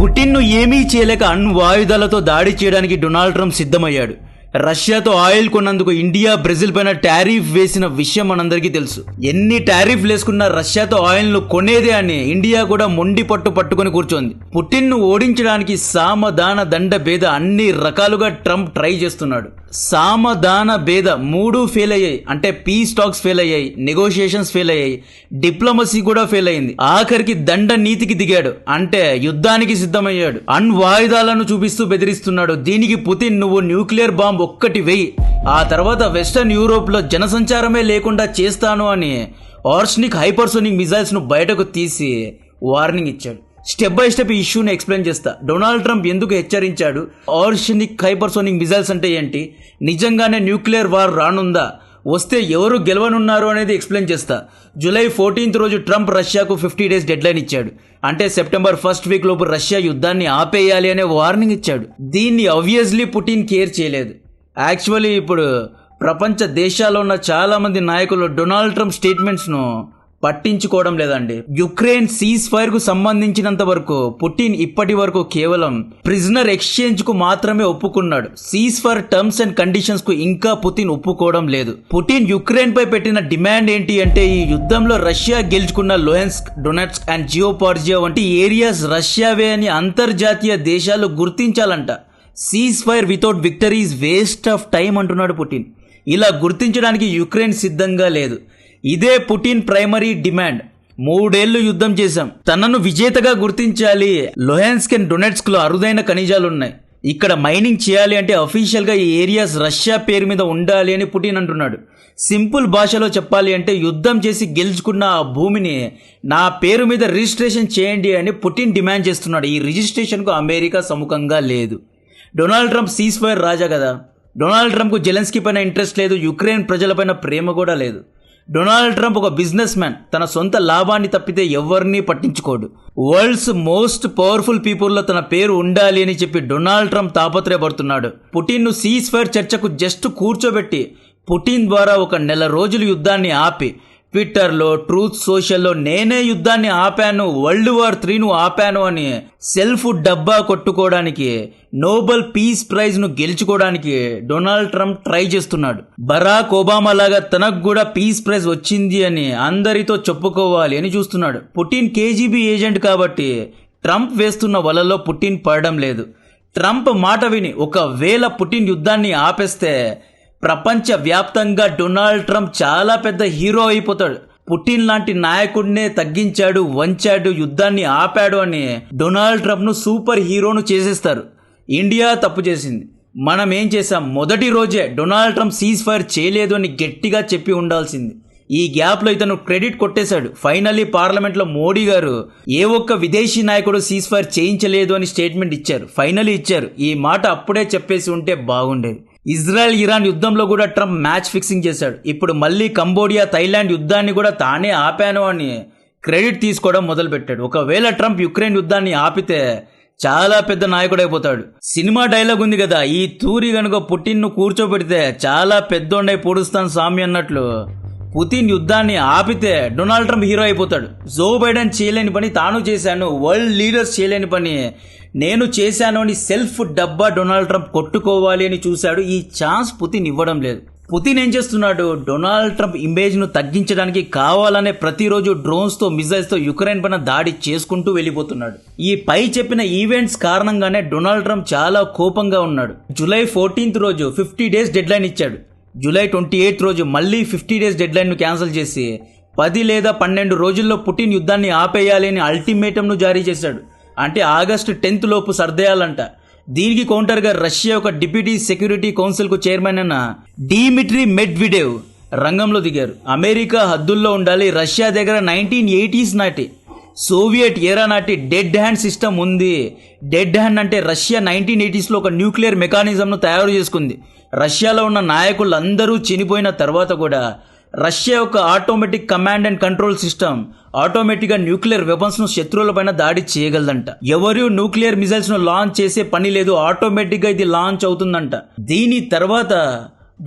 పుటిన్ను ఏమీ చేయలేక అణ్వాయుధాలతో దాడి చేయడానికి డొనాల్డ్ ట్రంప్ సిద్ధమయ్యాడు. రష్యాతో ఆయిల్ కొన్నందుకు ఇండియా బ్రెజిల్ పైన టారిఫ్ వేసిన విషయం మనందరికీ తెలుసు. ఎన్ని టారిఫ్ వేసుకున్నా రష్యాతో ఆయిల్ ను కొనేదే అని ఇండియా కూడా మొండి పట్టుకొని కూర్చోంది. పుటిన్ ను ఓడించడానికి సామధాన దండ భేద అన్ని రకాలుగా ట్రంప్ ట్రై చేస్తున్నాడు. సామధాన భేద మూడు ఫెయిల్ అయ్యాయి. అంటే పీస్ టాక్స్ ఫెయిల్ అయ్యాయి, నెగోషియేషన్స్ ఫెయిల్ అయ్యాయి, డిప్లొమసీ కూడా ఫెయిల్ అయింది. ఆఖరికి దండ నీతికి దిగాడు. అంటే యుద్ధానికి సిద్ధమయ్యాడు. అణ్వాయుధాలను చూపిస్తూ బెదిరిస్తున్నాడు. దీనికి పుతిన్ నువ్వు న్యూక్లియర్ బాంబ్ ఒక్కటి వెయ్యి, ఆ తర్వాత వెస్టర్న్ యూరోప్ లో జనసంచారమే లేకుండా చేస్తాను అని ఆర్సనిక్ హైపర్సోనిక్ మిజైల్స్ ను బయటకు తీసి వార్నింగ్ ఇచ్చాడు. స్టెప్ బై స్టెప్ ఈ ఇష్యూని ఎక్స్ప్లెయిన్ చేస్తా. డొనాల్డ్ ట్రంప్ ఎందుకు హెచ్చరించాడు, ఆర్సనిక్ హైపర్సోనిక్ మిజైల్స్ అంటే ఏంటి, నిజంగానే న్యూక్లియర్ వార్ రానుందా, వస్తే ఎవరు గెలవనున్నారు అనేది ఎక్స్ప్లెయిన్ చేస్తా. జూలై 14 రోజు ట్రంప్ రష్యాకు 50 days డెడ్ లైన్ ఇచ్చాడు. అంటే సెప్టెంబర్ 1st వీక్ లోపు రష్యా యుద్ధాన్ని ఆపేయాలి అనే వార్నింగ్ ఇచ్చాడు. దీన్ని ఆబ్వియస్లీ పుటిన్ కేర్ చేయలేదు. యాక్చువల్లీ ఇప్పుడు ప్రపంచ దేశాల్లో ఉన్న చాలా మంది నాయకులు డొనాల్డ్ ట్రంప్ స్టేట్మెంట్స్ ను పట్టించుకోవడం లేదండి. యుక్రెయిన్ సీజ్ ఫైర్ కు సంబంధించినంత వరకు పుటిన్ ఇప్పటి వరకు కేవలం ప్రిజనర్ ఎక్స్చేంజ్ కు మాత్రమే ఒప్పుకున్నాడు. Cease fire terms and conditions కు ఇంకా పుతిన్ ఒప్పుకోవడం లేదు. పుటిన్ యుక్రెయిన్ పై పెట్టిన డిమాండ్ ఏంటి అంటే ఈ యుద్ధంలో రష్యా గెలుచుకున్న లొహెన్స్క్, డొనెట్స్క్ అండ్ జియోపార్జియా వంటి ఏరియాస్ రష్యావే అని అంతర్జాతీయ దేశాలు గుర్తించాలంట. Cease fire without victory is waste of time అంటున్నాడు పుటిన్. ఇలా గుర్తించడానికి యుక్రెయిన్ సిద్ధంగా లేదు. ఇదే పుటిన్ ప్రైమరీ డిమాండ్. 3 ఏళ్లు యుద్ధం చేశాం, తనను విజేతగా గుర్తించాలి. లొహెన్స్క్ అండ్ డొనెట్స్క్ లో అరుదైన ఖనిజాలు ఉన్నాయి, ఇక్కడ మైనింగ్ చేయాలి అంటే అఫీషియల్ గా ఈ ఏరియాస్ రష్యా పేరు మీద ఉండాలి అని పుటిన్ అంటున్నాడు. సింపుల్ భాషలో చెప్పాలి అంటే యుద్ధం చేసి గెలుచుకున్న ఆ భూమిని నా పేరు మీద రిజిస్ట్రేషన్ చేయండి అని పుటిన్ డిమాండ్ చేస్తున్నాడు. ఈ రిజిస్ట్రేషన్ కు అమెరికా సముఖంగా లేదు. డొనాల్డ్ ట్రంప్ సీజ్ ఫైర్ రాజా కదా. డొనాల్డ్ ట్రంప్ కు జెలెన్స్కీ పైన ఇంట్రెస్ట్ లేదు, యుక్రెయిన్ ప్రజలపైన ప్రేమ కూడా లేదు. డొనాల్డ్ ట్రంప్ ఒక బిజినెస్ మ్యాన్, తన సొంత లాభాన్ని తప్పితే ఎవరిని పట్టించుకోడు. వరల్డ్స్ మోస్ట్ పవర్ఫుల్ పీపుల్లో తన పేరు ఉండాలి అని చెప్పి డొనాల్డ్ ట్రంప్ తాపత్రయపడుతున్నాడు. పుటిన్ ను సీజ్ ఫైర్ చర్చకు జస్ట్ కూర్చోబెట్టి పుటిన్ ద్వారా 1 నెల రోజులు యుద్ధాన్ని ఆపి ట్విట్టర్లో, ట్రూత్ సోషల్లో నేనే యుద్ధాన్ని ఆపాను, వరల్డ్ వార్ 3ను ఆపాను అని సెల్ఫ్ డబ్బా కొట్టుకోవడానికి, నోబెల్ పీస్ ప్రైజ్ ను గెలుచుకోవడానికి డొనాల్డ్ ట్రంప్ ట్రై చేస్తున్నాడు. బరాక్ ఒబామా లాగా తనకు కూడా పీస్ ప్రైజ్ వచ్చింది అని అందరితో చెప్పుకోవాలి అని చూస్తున్నాడు. పుటిన్ కేజీబీ ఏజెంట్ కాబట్టి ట్రంప్ వేస్తున్న వలలో పుటిన్ పడడం లేదు. ట్రంప్ మాట విని ఒకవేళ పుటిన్ యుద్ధాన్ని ఆపేస్తే ప్రపంచ వ్యాప్తంగా డొనాల్డ్ ట్రంప్ చాలా పెద్ద హీరో అయిపోతాడు. పుటిన్ లాంటి నాయకుడినే తగ్గించాడు, వంచాడు, యుద్ధాన్ని ఆపాడు అని డొనాల్డ్ ట్రంప్ ను సూపర్ హీరోను చేసేస్తారు. ఇండియా తప్పు చేసింది. మనం ఏం చేసాం, మొదటి రోజే డొనాల్డ్ ట్రంప్ సీజ్ ఫైర్ చేయలేదు అని గట్టిగా చెప్పి ఉండాల్సింది. ఈ గ్యాప్ లో ఇతను క్రెడిట్ కొట్టేశాడు. ఫైనల్లీ పార్లమెంట్ లో మోడీ గారు ఏ ఒక్క విదేశీ నాయకుడు సీజ్ ఫైర్ చేయించలేదు అని స్టేట్మెంట్ ఇచ్చారు. ఫైనల్లీ ఇచ్చారు. ఈ మాట అప్పుడే చెప్పేసి ఉంటే బాగుండేది. ఇజ్రాయెల్ ఇరాన్ యుద్ధంలో కూడా ట్రంప్ మ్యాచ్ ఫిక్సింగ్ చేశాడు. ఇప్పుడు మళ్ళీ కంబోడియా, థైలాండ్ యుద్ధాన్ని కూడా తానే ఆపాను అని క్రెడిట్ తీసుకోవడం మొదలుపెట్టాడు. ఒకవేళ ట్రంప్ యుక్రెయిన్ యుద్ధాన్ని ఆపితే చాలా పెద్ద నాయకుడైపోతాడు. సినిమా డైలాగ్ ఉంది కదా, ఈ తూరి గనుక పుటిన్ ను కూర్చోబెడితే చాలా పెద్దోండై పొడుస్తాను స్వామి అన్నట్లు పుతిన్ యుద్ధాన్ని ఆపితే డొనాల్డ్ ట్రంప్ హీరో అయిపోతాడు. జో బైడెన్ చేయలేని పని తాను చేశాను, వరల్డ్ లీడర్స్ చేయలేని పని నేను చేశాను అని సెల్ఫ్ డబ్బా డొనాల్డ్ ట్రంప్ కొట్టుకోవాలి అని చూశాడు. ఈ ఛాన్స్ పుతిన్ ఇవ్వడం లేదు. పుతిన్ ఏం చేస్తున్నాడు, డొనాల్డ్ ట్రంప్ ఇమేజ్ ను తగ్గించడానికి కావాలనే ప్రతిరోజు డ్రోన్స్ తో, మిజైల్స్ తో యుక్రెయిన్ పైన దాడి చేసుకుంటూ వెళ్ళిపోతున్నాడు. ఈ పై చెప్పిన ఈవెంట్స్ కారణంగానే డొనాల్డ్ ట్రంప్ చాలా కోపంగా ఉన్నాడు. జూలై 14 రోజు 50 days డెడ్ లైన్ ఇచ్చాడు. జూలై 28 రోజు మళ్ళీ 50 days డెడ్ లైన్ ను క్యాన్సిల్ చేసి 10 లేదా 12 రోజుల్లో పుటిన్ యుద్ధాన్ని ఆపేయాలి అని అల్టిమేటం ను జారీ చేశాడు. అంటే ఆగస్టు 10th లోపు సర్దేయాలంట. దీనికి కౌంటర్ గా రష్యా ఒక డిప్యూటీ సెక్యూరిటీ కౌన్సిల్ కు చైర్మన్ అయిన డిమిట్రీ మెడ్వెడెవ్ రంగంలో దిగారు. అమెరికా హద్దుల్లో ఉండాలి, రష్యా దగ్గర 1980s నాటి సోవియట్ ఏరా నాటి డెడ్ హ్యాండ్ సిస్టమ్ ఉంది. డెడ్ హ్యాండ్ అంటే రష్యా 1980s లో ఒక న్యూక్లియర్ మెకానిజం ను తయారు చేసుకుంది. రష్యాలో ఉన్న నాయకులందరూ చనిపోయిన తర్వాత కూడా రష్యా యొక్క automatic command and control system automatic గా న్యూక్లియర్ వెపన్స్ ను శత్రువుల పైన దాడి చేయగలదంట. ఎవరు న్యూక్లియర్ మిసైల్స్ ను లాంచ్ చేసే పని లేదు, ఆటోమేటిక్ గా ఇది లాంచ్ అవుతుందంట. దీని తర్వాత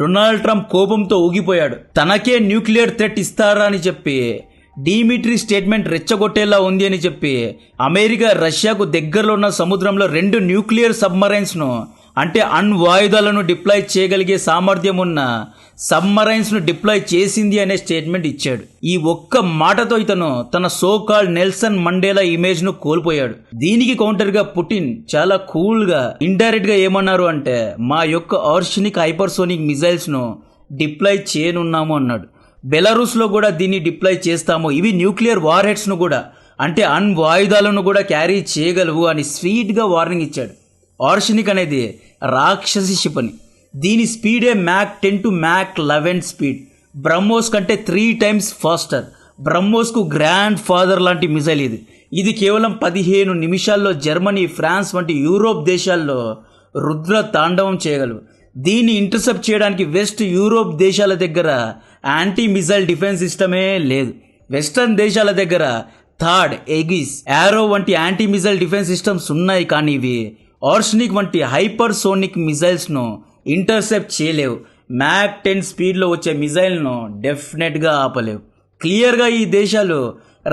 డొనాల్డ్ ట్రంప్ కోపంతో ఊగిపోయాడు. తనకే న్యూక్లియర్ థ్రెట్ ఇస్తారా అని చెప్పి డిమిట్రీ స్టేట్మెంట్ రెచ్చగొట్టేలా ఉంది అని చెప్పి అమెరికా రష్యాకు దగ్గరలో ఉన్న సముద్రంలో 2 న్యూక్లియర్ సబ్మరైన్స్ను అంటే అణ్వాయుధాలను డిప్లాయ్ చేయగలిగే సామర్థ్యం ఉన్న సబ్మరైన్స్ను డిప్లాయ్ చేసింది అనే స్టేట్మెంట్ ఇచ్చాడు. ఈ ఒక్క మాటతో ఇతను తన సో కాల్డ్ నెల్సన్ మండేలా ఇమేజ్ను కోల్పోయాడు. దీనికి కౌంటర్గా పుటిన్ చాలా కూల్గా ఇండైరెక్ట్గా ఏమన్నారు అంటే మా యొక్క ఆర్షనిక్ హైపర్సోనిక్ మిజైల్స్ను డిప్లాయ్ చేయనున్నాము అన్నాడు. బెలారూస్లో కూడా దీన్ని డిప్లాయ్ చేస్తాము, ఇవి న్యూక్లియర్ వార్ హెడ్స్ను కూడా అంటే అణ్వాయుధాలను కూడా క్యారీ చేయగలవు అని స్వీట్గా వార్నింగ్ ఇచ్చాడు. ఆర్షనిక్ అనేది రాక్షసి షిప్ అని, దీని స్పీడే Mach 10 to Mach 11 speed, BrahMos కంటే 3 times ఫాస్టర్. బ్రహ్మోస్కు గ్రాండ్ ఫాదర్ లాంటి మిసైల్ ఇది కేవలం 15 నిమిషాల్లో జర్మనీ, ఫ్రాన్స్ వంటి యూరోప్ దేశాల్లో రుద్ర తాండవం చేయగలవు. దీన్ని ఇంటర్సెప్ట్ చేయడానికి వెస్ట్ యూరోప్ దేశాల దగ్గర యాంటీ మిసైల్ డిఫెన్స్ సిస్టమే లేదు. వెస్టర్న్ దేశాల దగ్గర థాడ్, ఎగిస్, యారో వంటి యాంటీ మిసైల్ డిఫెన్స్ సిస్టమ్స్ ఉన్నాయి, కానీ ఇవి ఆర్షనిక్ వంటి హైపర్ సోనిక్ మిజైల్స్ను ఇంటర్సెప్ట్ చేయలేవు. మ్యాక్ 10 స్పీడ్లో వచ్చే మిజైల్ను డెఫినెట్గా ఆపలేవు. క్లియర్గా ఈ దేశాలు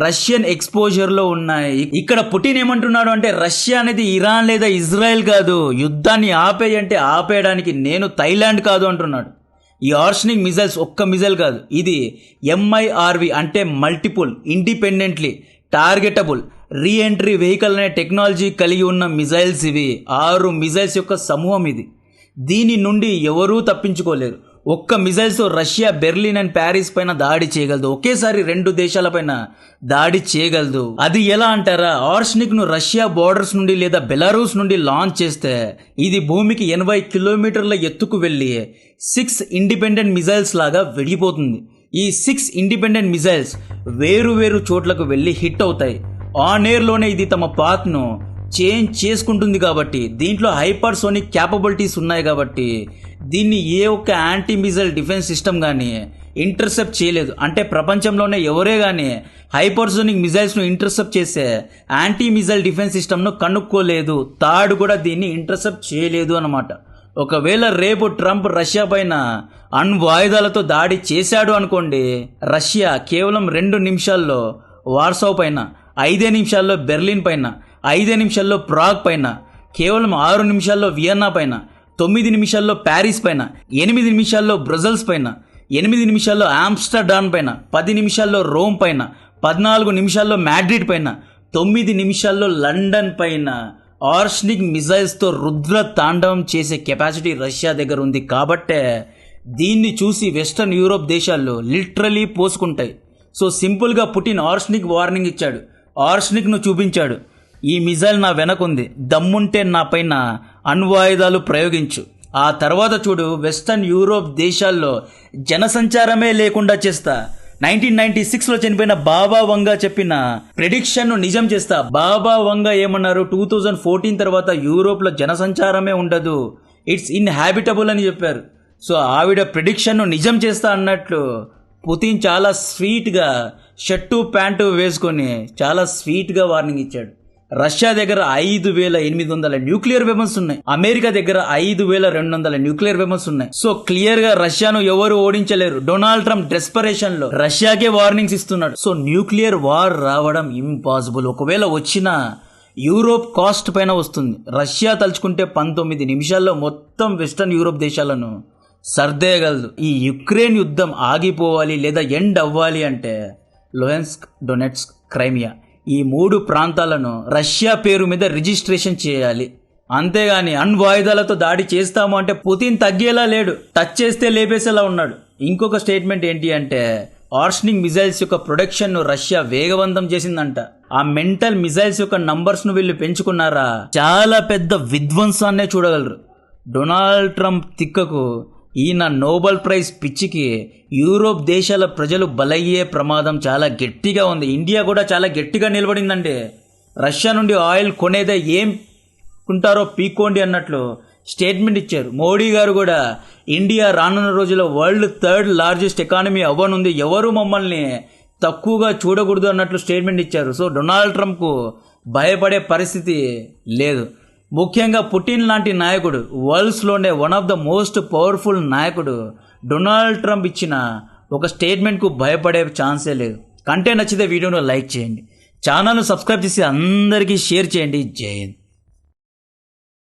రష్యన్ ఎక్స్పోజర్లో ఉన్నాయి. ఇక్కడ పుటిన్ ఏమంటున్నాడు అంటే రష్యా అనేది ఇరాన్ లేదా ఇజ్రాయెల్ కాదు, యుద్ధాన్ని ఆపేయంటే ఆపేయడానికి నేను థైలాండ్ కాదు అంటున్నాడు. ఈ ఆర్షనిక్ మిజైల్స్ ఒక్క మిజైల్ కాదు, ఇది MIRV అంటే multiple independently targetable reentry vehicle అనే టెక్నాలజీ కలిగి ఉన్న మిజైల్స్. ఇవి 6 మిజైల్స్ యొక్క సమూహం ఇది. దీని నుండి ఎవరూ తప్పించుకోలేరు. ఒక్క missiles Russia Berlin and Paris పైన దాడి చేయగలదు, ఒకేసారి 2 దేశాలపైన దాడి చేయగలదు. అది ఎలా అంటారా, ఆర్షనిక్ ను రష్యా బోర్డర్స్ నుండి లేదా బెలారూస్ నుండి లాంచ్ చేస్తే ఇది భూమికి 80 కిలోమీటర్ల ఎత్తుకు వెళ్ళి 6 ఇండిపెండెంట్ మిజైల్స్ లాగా విడిపోతుంది. ఈ 6 ఇండిపెండెంట్ మిజైల్స్ వేరు వేరు చోట్లకు వెళ్ళి హిట్ అవుతాయి. ఆన్ ఎయిర్లోనే ఇది తమ పాత్ను చేంజ్ చేసుకుంటుంది కాబట్టి దీంట్లో హైపర్సోనిక్ క్యాపబిలిటీస్ ఉన్నాయి కాబట్టి దీన్ని ఏ ఒక్క యాంటీ మిసైల్ డిఫెన్స్ సిస్టమ్ కానీ ఇంటర్సెప్ట్ చేయలేదు. అంటే ప్రపంచంలోనే ఎవరే కానీ హైపర్సోనిక్ మిజైల్స్ను ఇంటర్సెప్ట్ చేసే యాంటీ మిసైల్ డిఫెన్స్ సిస్టమ్ను కనుక్కోలేదు. థాడ్ కూడా దీన్ని ఇంటర్సెప్ట్ చేయలేదు అన్నమాట. ఒకవేళ రేపు ట్రంప్ రష్యా పైన అణ్వాయుధాలతో దాడి చేశాడు అనుకోండి, రష్యా కేవలం 2 నిమిషాల్లో వార్సో పైన, 5 నిమిషాల్లో బెర్లిన్ పైన, 5 నిమిషాల్లో ప్రాగ్ పైన, కేవలం 6 నిమిషాల్లో వియన్నా పైన, 9 నిమిషాల్లో ప్యారిస్ పైన, 8 నిమిషాల్లో బ్రజల్స్ పైన, 8 నిమిషాల్లో ఆమ్స్టర్డామ్ పైన, 10 నిమిషాల్లో రోమ్ పైన, 14 నిమిషాల్లో మాడ్రిడ్ పైన, 9 నిమిషాల్లో లండన్ పైన ఆర్షనిక్ మిజైల్స్తో రుద్ర తాండవం చేసే కెపాసిటీ రష్యా దగ్గర ఉంది. కాబట్టే దీన్ని చూసి వెస్టర్న్ యూరోప్ దేశాల్లో లిటరలీ పోసుకుంటాయి. సో సింపుల్గా పుటిన్ ఆర్షనిక్ వార్నింగ్ ఇచ్చాడు, ఆర్షనిక్ను చూపించాడు. ఈ మిజైల్ నా వెనకుంది, దమ్ముంటే నా పైన అణ్వాయుధాలు ప్రయోగించు. ఆ తర్వాత చూడు వెస్టర్న్ యూరోప్ దేశాల్లో జనసంచారమే లేకుండా చేస్తా. 1996లో చనిపోయిన బాబా వంగా చెప్పిన ప్రెడిక్షన్ ను నిజం చేస్తా. బాబా వంగా ఏమన్నారు, 2014 తర్వాత యూరోప్లో జనసంచారమే ఉండదు, ఇట్స్ ఇన్హాబిటబుల్ అని చెప్పారు. సో ఆవిడ ప్రెడిక్షన్ ను నిజం చేస్తా అన్నట్లు పుతిన్ చాలా స్వీట్గా షర్టు ప్యాంటు వేసుకొని చాలా స్వీట్గా వార్నింగ్ ఇచ్చాడు. రష్యా దగ్గర 5800 న్యూక్లియర్ వెపన్స్ ఉన్నాయి, అమెరికా దగ్గర 5200 న్యూక్లియర్ వెపన్స్ ఉన్నాయి. సో క్లియర్ గా రష్యాను ఎవరు ఓడించలేరు. డొనాల్డ్ ట్రంప్ డెస్పరేషన్ లో రష్యాకే వార్నింగ్స్ ఇస్తున్నాడు. సో న్యూక్లియర్ వార్ రావడం ఇంపాసిబుల్. ఒకవేళ వచ్చినా యూరోప్ కాస్ట్ పైన వస్తుంది. రష్యా తలుచుకుంటే 19 నిమిషాల్లో మొత్తం వెస్టర్న్ యూరోప్ దేశాలను సర్దేయగలదు. ఈ యుక్రెయిన్ యుద్ధం ఆగిపోవాలి లేదా ఎండ్ అవ్వాలి అంటే లొయన్స్క్, డొనెట్స్క్, క్రైమియా ఈ 3 ప్రాంతాలను రష్యా పేరు మీద రిజిస్ట్రేషన్ చేయాలి. అంతేగాని అణ్వాయుధాలతో దాడి చేస్తాము అంటే పుతిన్ తగ్గేలా లేడు, టచ్ చేస్తే లేపేసేలా ఉన్నాడు. ఇంకొక స్టేట్మెంట్ ఏంటి అంటే ఆర్షనిక్ మిజైల్స్ యొక్క ప్రొడక్షన్ ను రష్యా వేగవంతం చేసిందంట. ఆ మెంటల్ మిజైల్స్ యొక్క నంబర్స్ ను వీళ్ళు పెంచుకున్నారా, చాలా పెద్ద విధ్వంసాన్నే చూడగలరు. డొనాల్డ్ ట్రంప్ తిక్కకు, ఈయన నోబెల్ ప్రైజ్ పిచ్చికి యూరోప్ దేశాల ప్రజలు బలయ్యే ప్రమాదం చాలా గట్టిగా ఉంది. ఇండియా కూడా చాలా గట్టిగా నిలబడిందండి. రష్యా నుండి ఆయిల్ కొనేదే, ఏం కొంటారో పీక్కోండి అన్నట్లు స్టేట్మెంట్ ఇచ్చారు. మోడీ గారు కూడా ఇండియా రానున్న రోజుల్లో వరల్డ్ 3rd లార్జెస్ట్ ఎకానమీ అవ్వనుంది, ఎవరు మమ్మల్ని తక్కువగా చూడకూడదు అన్నట్లు స్టేట్మెంట్ ఇచ్చారు. సో డొనాల్డ్ ట్రంప్కు భయపడే పరిస్థితి లేదు. ముఖ్యంగా పుటిన్ లాంటి నాయకుడు, వరల్డ్స్లోనే one of the most powerful నాయకుడు, డొనాల్డ్ ట్రంప్ ఇచ్చిన ఒక స్టేట్మెంట్కు భయపడే ఛాన్సే లేదు. కంటెంట్ నచ్చితే వీడియోను లైక్ చేయండి, ఛానల్ను సబ్స్క్రైబ్ చేసి అందరికీ షేర్ చేయండి. జై హింద్.